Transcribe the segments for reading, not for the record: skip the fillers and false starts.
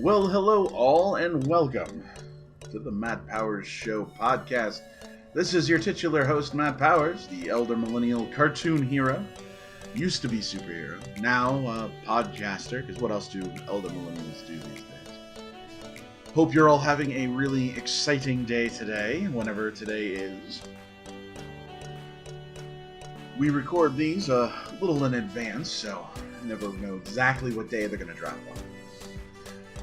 Well, hello all, and welcome to the Matt Powers Show podcast. This is your titular host, Matt Powers, the elder millennial cartoon hero. Used to be superhero, now podcaster, because what else do elder millennials do these days? Hope you're all having a really exciting day today, whenever today is. We record these a little in advance, so I never know exactly what day they're going to drop on.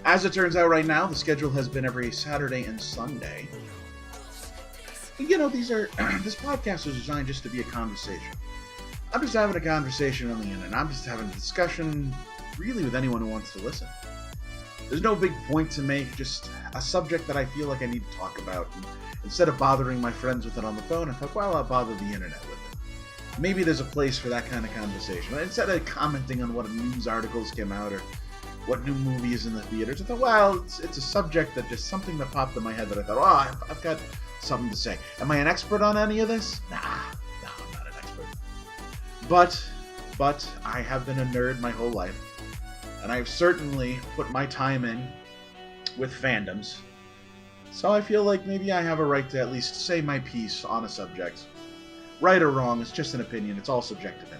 As it turns out right now, the schedule has been every Saturday and Sunday. And, this podcast is designed just to be a conversation. I'm just having a conversation on the internet. I'm just having a discussion, really, with anyone who wants to listen. There's no big point to make, just a subject that I feel like I need to talk about. And instead of bothering my friends with it on the phone, I thought, well, I'll bother the internet with it. Maybe there's a place for that kind of conversation. Instead of commenting on what news articles came out or what new movie is in the theaters, I thought, well, it's a subject that just something that popped in my head that I thought, I've got something to say. Am I an expert on any of this? No, I'm not an expert. But I have been a nerd my whole life, and I've certainly put my time in with fandoms. So I feel like maybe I have a right to at least say my piece on a subject. Right or wrong, it's just an opinion. It's all subjective anyway.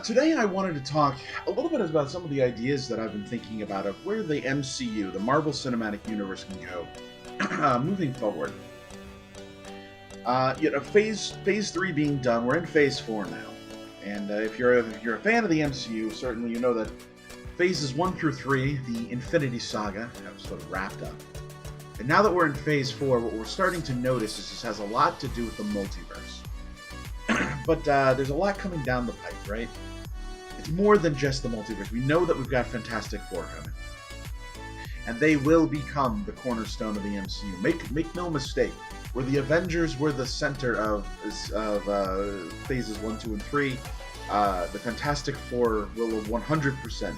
Today I wanted to talk a little bit about some of the ideas that I've been thinking about of where the MCU, the Marvel Cinematic Universe, can go moving forward. Phase 3 being done, we're in Phase 4 now. And if you're a fan of the MCU, certainly you know that Phases 1 through 3, the Infinity Saga, have sort of wrapped up. And now that we're in Phase 4, what we're starting to notice is this has a lot to do with the multiverse. But there's a lot coming down the pipe, right? It's more than just the multiverse. We know that we've got Fantastic Four coming. And they will become the cornerstone of the MCU. Make no mistake, where the Avengers were the center of Phases 1, 2, and 3, the Fantastic Four will 100%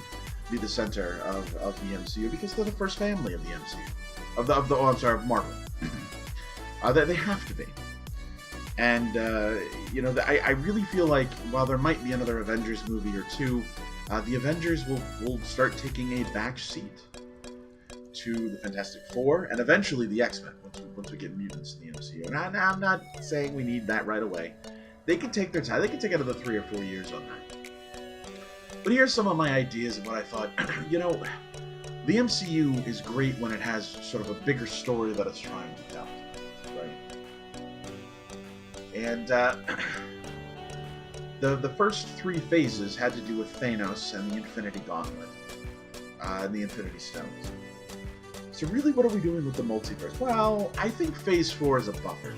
be the center of the MCU because they're the first family of the MCU. Of Marvel. They have to be. And, I really feel like while there might be another Avengers movie or two, the Avengers will start taking a back seat to the Fantastic Four and eventually the X-Men once we get mutants in the MCU. And I'm not saying we need that right away. They can take their time. They can take another 3 or 4 years on that. But here's some of my ideas of what I thought. The MCU is great when it has sort of a bigger story that it's trying to tell. And the first 3 phases had to do with Thanos and the Infinity Gauntlet and the Infinity Stones. So really, what are we doing with the multiverse? Well, I think Phase 4 is a buffer.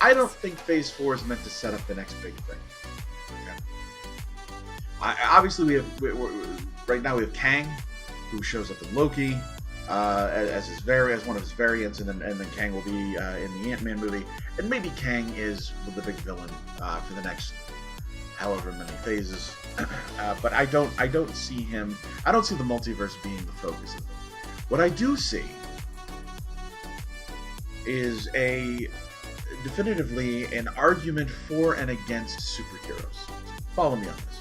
I don't think Phase 4 is meant to set up the next big thing. Okay. Obviously, right now we have Kang, who shows up in Loki as one of his variants, and then Kang will be in the Ant-Man movie, and maybe Kang is the big villain for the next however many phases. But I don't see him. I don't see the multiverse being the focus of it. What I do see is definitively an argument for and against superheroes. Follow me on this.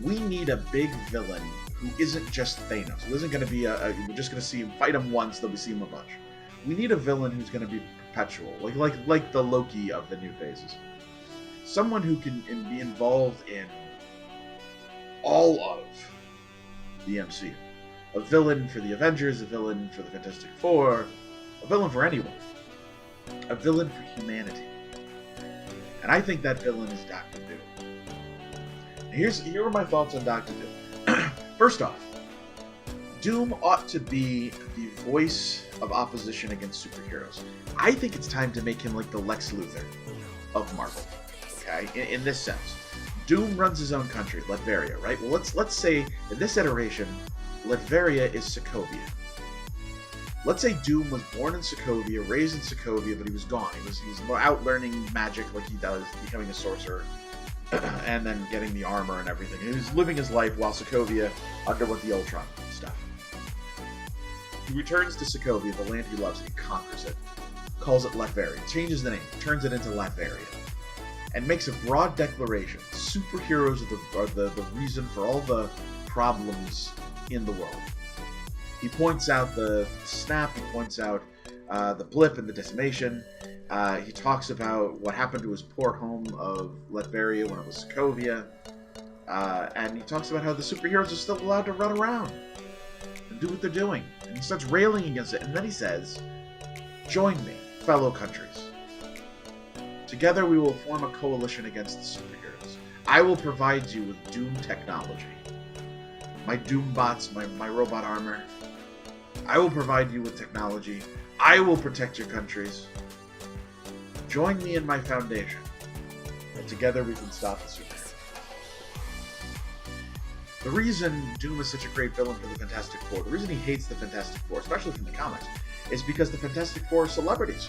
We need a big villain who isn't just Thanos, who isn't going to be we're just going to see him fight him once, then we see him a bunch. We need a villain who's going to be perpetual, like the Loki of the new phases. Someone who can be involved in all of the MCU. A villain for the Avengers, a villain for the Fantastic Four, a villain for anyone. A villain for humanity. And I think that villain is Dr. Doom. Here are my thoughts on Dr. Doom. First off, Doom ought to be the voice of opposition against superheroes. I think it's time to make him like the Lex Luthor of Marvel. Okay, in this sense, Doom runs his own country, Latveria, right? Well, let's say in this iteration, Latveria is Sokovia. Let's say Doom was born in Sokovia, raised in Sokovia, but he was gone. He was out learning magic like he does, becoming a sorcerer. And then getting the armor and everything. He was living his life while Sokovia underwent the Ultron stuff. He returns to Sokovia, the land he loves, and he conquers it. Calls it Latveria. Changes the name. Turns it into Latveria. And makes a broad declaration. Superheroes are the reason for all the problems in the world. He points out the snap, he points out the blip and the decimation. He talks about what happened to his poor home of Latveria when it was Sokovia. And he talks about how the superheroes are still allowed to run around and do what they're doing. And he starts railing against it. And then he says, "Join me, fellow countries. Together we will form a coalition against the superheroes. I will provide you with Doom technology. My Doom bots, my robot armor. I will provide you with technology. I will protect your countries. Join me in my foundation. And together we can stop the superheroes." The reason Doom is such a great villain for the Fantastic Four, the reason he hates the Fantastic Four, especially from the comics, is because the Fantastic Four are celebrities.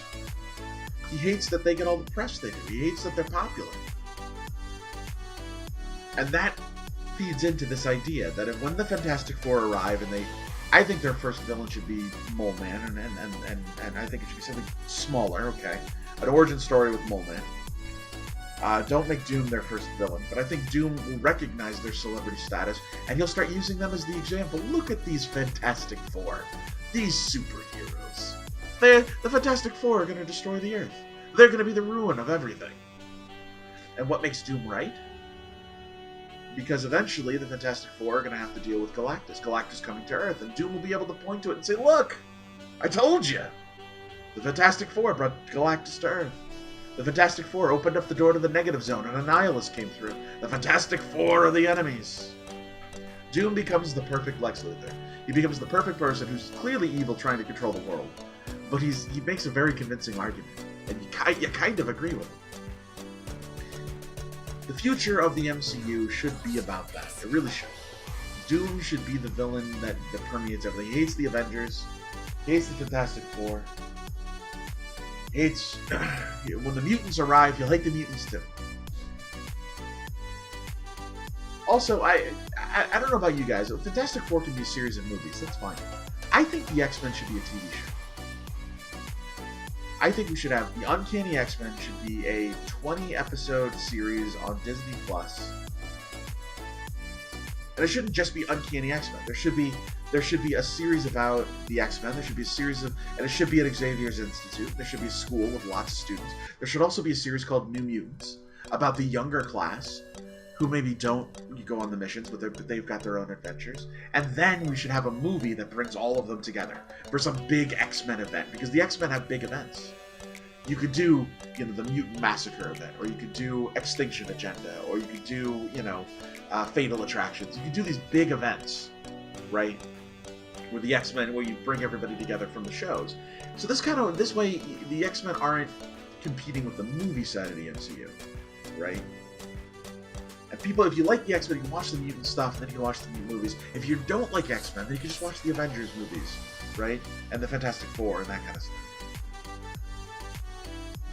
He hates that they get all the press they do. He hates that they're popular. And that feeds into this idea that when the Fantastic Four arrive and I think their first villain should be Mole Man, and I think it should be something smaller, okay? An origin story with Mole Man. Don't make Doom their first villain, but I think Doom will recognize their celebrity status, and he'll start using them as the example. Look at these Fantastic Four. These superheroes. The Fantastic Four are going to destroy the Earth. They're going to be the ruin of everything. And what makes Doom right? Because eventually the Fantastic Four are going to have to deal with Galactus. Galactus coming to Earth, and Doom will be able to point to it and say, "Look! I told you! The Fantastic Four brought Galactus to Earth. The Fantastic Four opened up the door to the negative zone, and a nihilist came through. The Fantastic Four are the enemies." Doom becomes the perfect Lex Luthor. He becomes the perfect person who's clearly evil trying to control the world. But he makes a very convincing argument, and you kind of agree with him. The future of the MCU should be about that. It really should. Doom should be the villain that permeates everything. He hates the Avengers. He hates the Fantastic Four. He hates... when the mutants arrive, he'll hate the mutants too. Also, I don't know about you guys. Fantastic Four can be a series of movies. That's fine. I think the X-Men should be a TV show. I think we should have the Uncanny X-Men should be a 20-episode series on Disney Plus. And it shouldn't just be Uncanny X-Men. There should be a series about the X-Men. There should be a series of, and it should be at Xavier's Institute. There should be a school with lots of students. There should also be a series called New Mutants about the younger class who maybe don't go on the missions, but they've got their own adventures. And then we should have a movie that brings all of them together for some big X-Men event, because the X-Men have big events. You could do, the Mutant Massacre event, or you could do Extinction Agenda, or you could do, Fatal Attractions. You could do these big events, right? Where the X-Men, where you bring everybody together from the shows. So this way, the X-Men aren't competing with the movie side of the MCU, right? And people, if you like the X-Men, you can watch the mutant stuff, and then you can watch the mutant movies. If you don't like X-Men, then you can just watch the Avengers movies, right? And the Fantastic Four and that kind of stuff.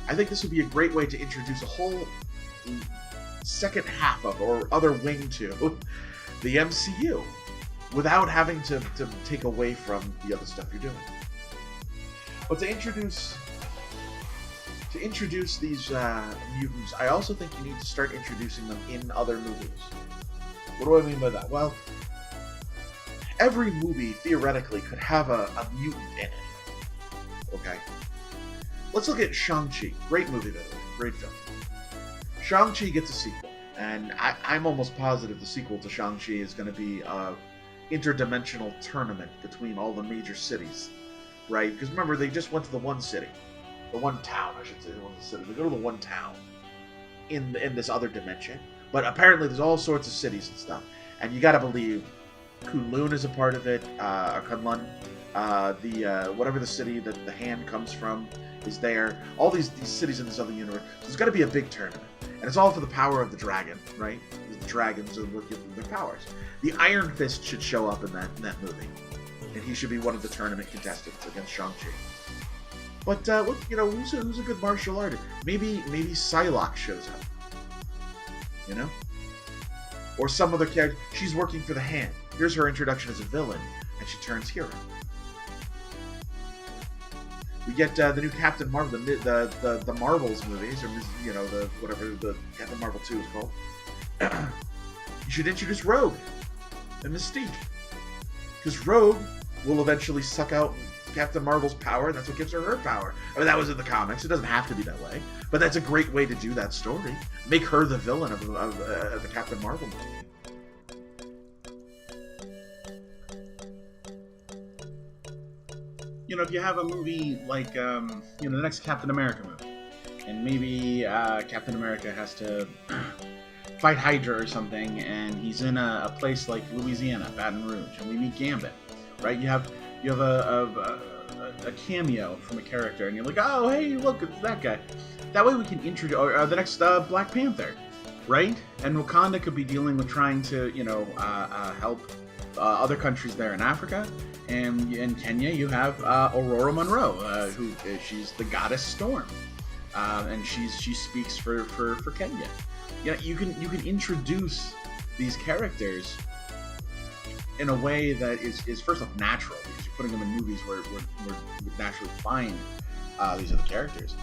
I think this would be a great way to introduce a whole second half of, or other wing to, the MCU, without having to take away from the other stuff you're doing. But to introduce these mutants, I also think you need to start introducing them in other movies. What do I mean by that? Well, every movie, theoretically, could have a mutant in it. Okay? Let's look at Shang-Chi. Great movie, by the way. Great film. Shang-Chi gets a sequel, and I'm almost positive the sequel to Shang-Chi is going to be an interdimensional tournament between all the major cities, right? Because remember, they just went to the one city. The one town, I should say. The one city. They go to the one town in this other dimension. But apparently there's all sorts of cities and stuff. And you gotta believe Kunlun is a part of it, or Kunlun. Whatever the city that the hand comes from is there. All these cities in this other universe. So there's gotta be a big tournament. And it's all for the power of the dragon, right? The dragons are what give them their powers. The Iron Fist should show up in that movie. And he should be one of the tournament contestants against Shang-Chi. But who's a good martial artist? Maybe Psylocke shows up. Or some other character. She's working for the Hand. Here's her introduction as a villain, and she turns hero. We get the new Captain Marvel, the Marvels movies, or whatever the Captain Marvel 2 is called. You should introduce Rogue. and Mystique. Because Rogue will eventually suck out Captain Marvel's power, and that's what gives her her power. I mean, that was in the comics. It doesn't have to be that way. But that's a great way to do that story. Make her the villain of the Captain Marvel movie. You know, if you have a movie like, the next Captain America movie, and maybe Captain America has to fight Hydra or something, and he's in a place like Louisiana, Baton Rouge, and we meet Gambit, right? You have a cameo from a character, and you're like, oh, hey, look, it's that guy. That way we can introduce the next Black Panther, right? And Wakanda could be dealing with trying to, help other countries there in Africa. And in Kenya, you have Aurora Monroe, who she's the goddess Storm, and she speaks for Kenya. You know, you can introduce these characters in a way that is first off natural, because you're putting them in movies where we would naturally find these other characters.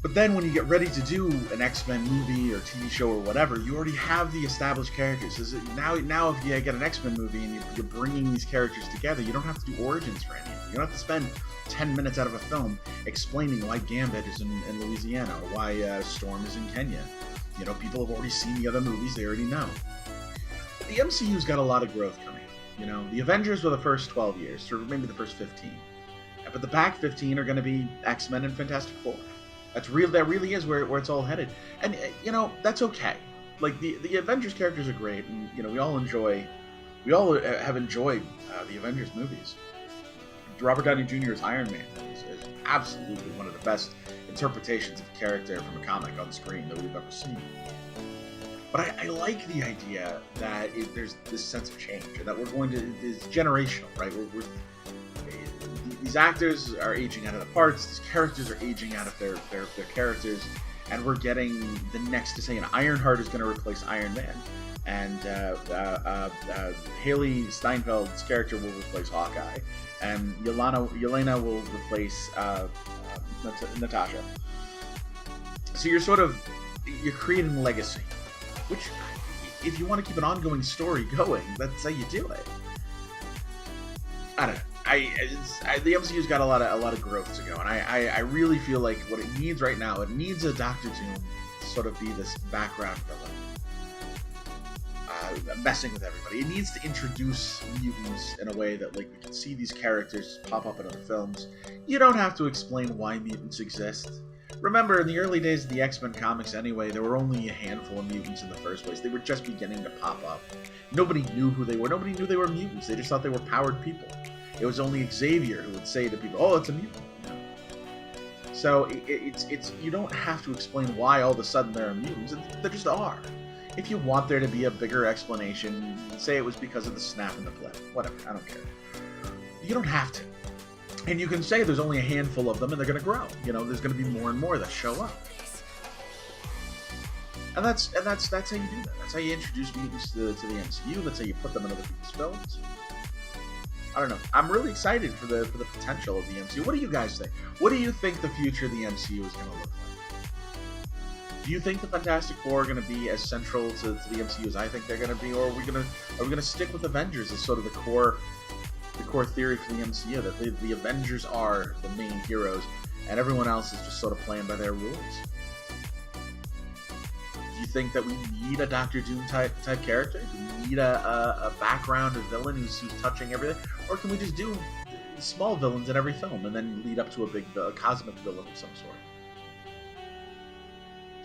But then when you get ready to do an X-Men movie or TV show or whatever, you already have the established characters. Now if you get an X-Men movie and you're bringing these characters together, you don't have to do origins for any of them. You don't have to spend 10 minutes out of a film explaining why Gambit is in Louisiana or why Storm is in Kenya. You know, people have already seen the other movies, they already know. But the MCU's got a lot of growth coming. You know, the Avengers were the first 12 years, or maybe the first 15. But the back 15 are going to be X-Men and Fantastic Four. That really is where it's all headed. And, that's okay. Like, the Avengers characters are great, and, we all have enjoyed the Avengers movies. Robert Downey Jr.'s Iron Man is absolutely one of the best interpretations of a character from a comic on screen that we've ever seen. But I like the idea that there's this sense of change, and that it's generational, right? These actors are aging out of the parts, these characters are aging out of their characters, and we're getting the next to say an Ironheart is going to replace Iron Man, and Haley Steinfeld's character will replace Hawkeye, and Yelena will replace Natasha. So you're creating legacy, which, if you want to keep an ongoing story going, that's how you do it. I don't know. The MCU's got a lot of growth to go, and I really feel like what it needs right now, it needs a Doctor Doom to sort of be this background villain, messing with everybody. It needs to introduce mutants in a way that, like, we can see these characters pop up in other films. You don't have to explain why mutants exist. Remember, in the early days of the X-Men comics anyway, there were only a handful of mutants in the first place. They were just beginning to pop up. Nobody knew who they were. Nobody knew they were mutants. They just thought they were powered people. It was only Xavier who would say to people, "Oh, it's a mutant." So it's you don't have to explain why all of a sudden there are mutants. There just are. If you want there to be a bigger explanation, say it was because of the snap in the play. Whatever, I don't care. You don't have to. And you can say there's only a handful of them and they're going to grow. There's going to be more and more that show up. And that's how you do that. That's how you introduce mutants to the MCU. That's how you put them in other people's films. I don't know. I'm really excited for the potential of the MCU. What do you guys think? What do you think the future of the MCU is going to look like? Do you think the Fantastic Four are going to be as central to the MCU as I think they're going to be, or are we going to stick with Avengers as sort of the core theory for the MCU, that the Avengers are the main heroes and everyone else is just sort of playing by their rules? Do you think that we need a Doctor Doom type character? Do we need a background, a villain who's touching everything? Or can we just do small villains in every film and then lead up to a big cosmic villain of some sort?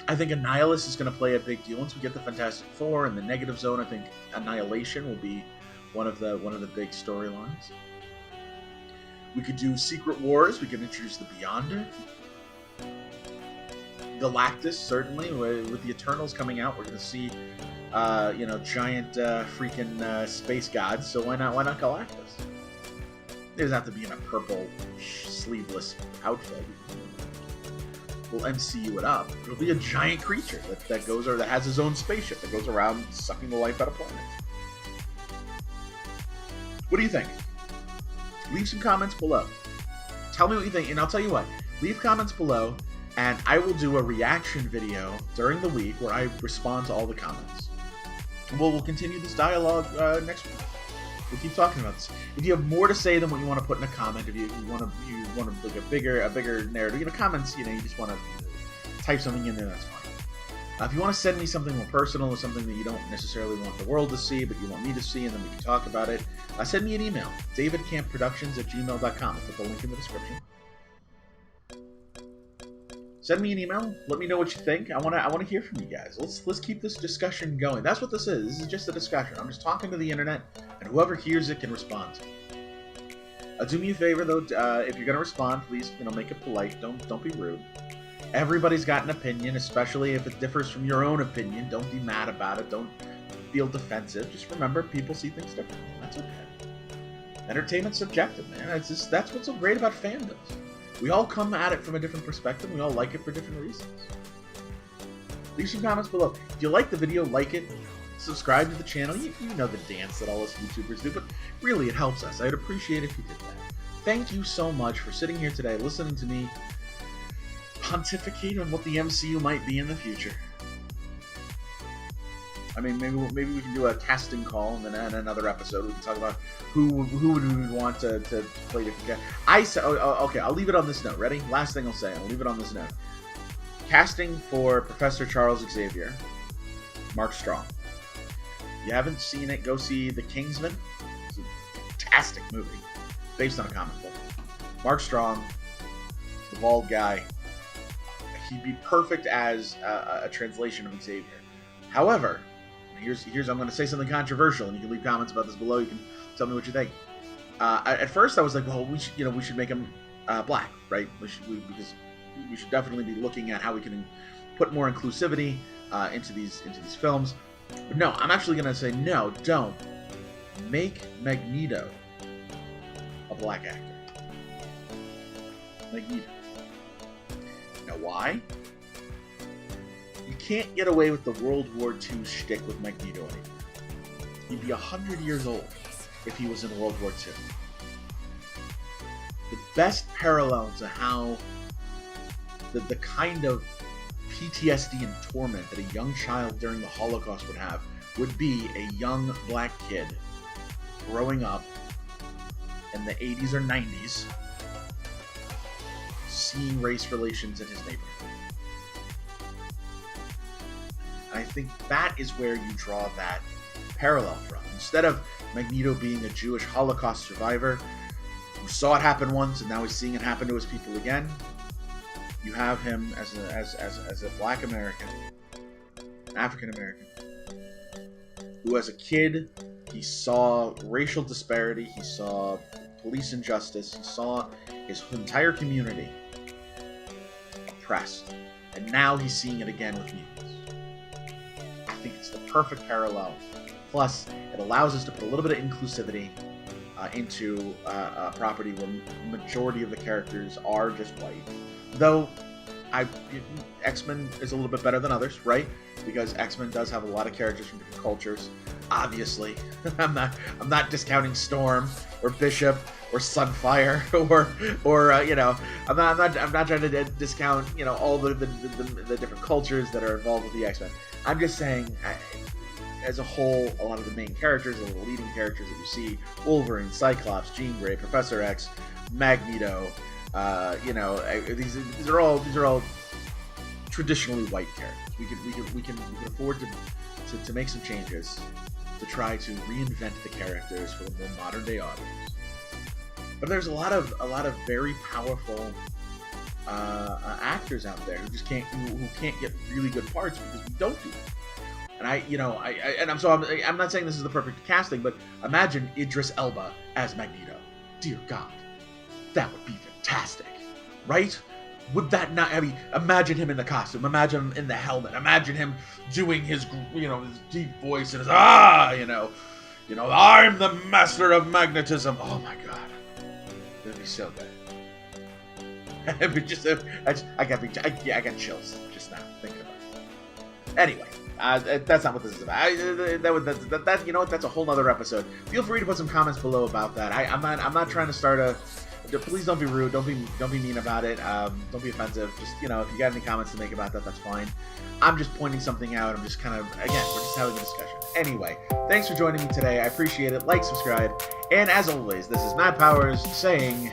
I think Annihilus is going to play a big deal once we get the Fantastic Four and the Negative Zone. I think Annihilation will be one of the big storylines. We could do Secret Wars. We could introduce the Beyonder. Galactus, certainly. With the Eternals coming out, we're going to see, giant freaking space gods. So why not Galactus? It doesn't have to be in a purple sleeveless outfit. We'll MCU it up. It'll be a giant creature that goes, or that has his own spaceship that goes around sucking the life out of planets. What do you think? Leave some comments below. Tell me what you think, and I'll tell you what. Leave comments below, and I will do a reaction video during the week where I respond to all the comments. we'll continue this dialogue next week. We'll keep talking about this. If you have more to say than what you want to put in a comment, if you want to like a bigger narrative, comments, you just want to type something in there, that's fine. If you want to send me something more personal or something that you don't necessarily want the world to see, but you want me to see, and then we can talk about it, send me an email, davidcampproductions@gmail.com. I'll put the link in the description. Send me an email. Let me know what you think. I want to hear from you guys. Let's keep this discussion going. That's what this is. This is just a discussion. I'm just talking to the internet, and whoever hears it can respond. Do me a favor though. If you're gonna respond, please make it polite. Don't be rude. Everybody's got an opinion, especially if it differs from your own opinion. Don't be mad about it. Don't feel defensive. Just remember, people see things differently. That's okay. Entertainment's subjective, man. That's what's so great about fandoms. We all come at it from a different perspective. We all like it for different reasons. Leave some comments below. If you like the video, like it. Subscribe to the channel. You know the dance that all us YouTubers do, but really it helps us. I'd appreciate it if you did that. Thank you so much for sitting here today, listening to me pontificate on what the MCU might be in the future. I mean, maybe we can do a casting call, and then in another episode we can talk about who would we want to play different characters. Okay, I'll leave it on this note. Ready? Last thing I'll say. I'll leave it on this note. Casting for Professor Charles Xavier, Mark Strong. If you haven't seen it, go see The Kingsman. It's a fantastic movie, based on a comic book. Mark Strong, the bald guy. He'd be perfect as a translation of Xavier. However, here's I'm going to say something controversial, and you can leave comments about this below. You can tell me what you think. At first, I was like, well, we should make him black, right? Because we should definitely be looking at how we can put more inclusivity into these films. But no, I'm actually going to say no. Don't make Magneto a black actor. Magneto. Now, why? You can't get away with the World War II shtick with Magneto anymore. He'd be 100 years old if he was in World War II. The best parallel to how the kind of PTSD and torment that a young child during the Holocaust would have would be a young black kid growing up in the 80s or 90s, seeing race relations in his neighborhood. And I think that is where you draw that parallel from. Instead of Magneto being a Jewish Holocaust survivor who saw it happen once and now he's seeing it happen to his people again, you have him as a black American, an African American, who as a kid he saw racial disparity, he saw police injustice, he saw his entire community oppressed, and now he's seeing it again with mutants. I think it's the perfect parallel. Plus, it allows us to put a little bit of inclusivity into a property where the majority of the characters are just white. Though, X-Men is a little bit better than others, right? Because X-Men does have a lot of characters from different cultures. Obviously, I'm not discounting Storm or Bishop or Sunfire or I'm not trying to discount all the different cultures that are involved with the X-Men. I'm just saying, as a whole, a lot of the main characters, a lot of the leading characters that you see, Wolverine, Cyclops, Jean Grey, Professor X, Magneto, these are all traditionally white characters. We can afford to make some changes to try to reinvent the characters for the more modern day audience. But there's a lot of very powerful actors out there who just can't get really good parts because we don't do that. And I'm not saying this is the perfect casting, but imagine Idris Elba as Magneto. Dear God, that would be fantastic, right? Would that not? I mean, imagine him in the costume. Imagine him in the helmet. Imagine him doing his, his deep voice and his I'm the master of magnetism. Oh my God, that'd be so good. I got chills just now thinking about it. Anyway. That's not what this is about. That's a whole nother episode. Feel free to put some comments below about that. I'm not trying to start a please don't be rude. Don't be mean about it. Don't be offensive. Just, if you got any comments to make about that, that's fine. I'm just pointing something out. I'm just kind of, again, we're just having a discussion. Anyway, thanks for joining me today. I appreciate it. Like, subscribe, and as always, this is Matt Powers saying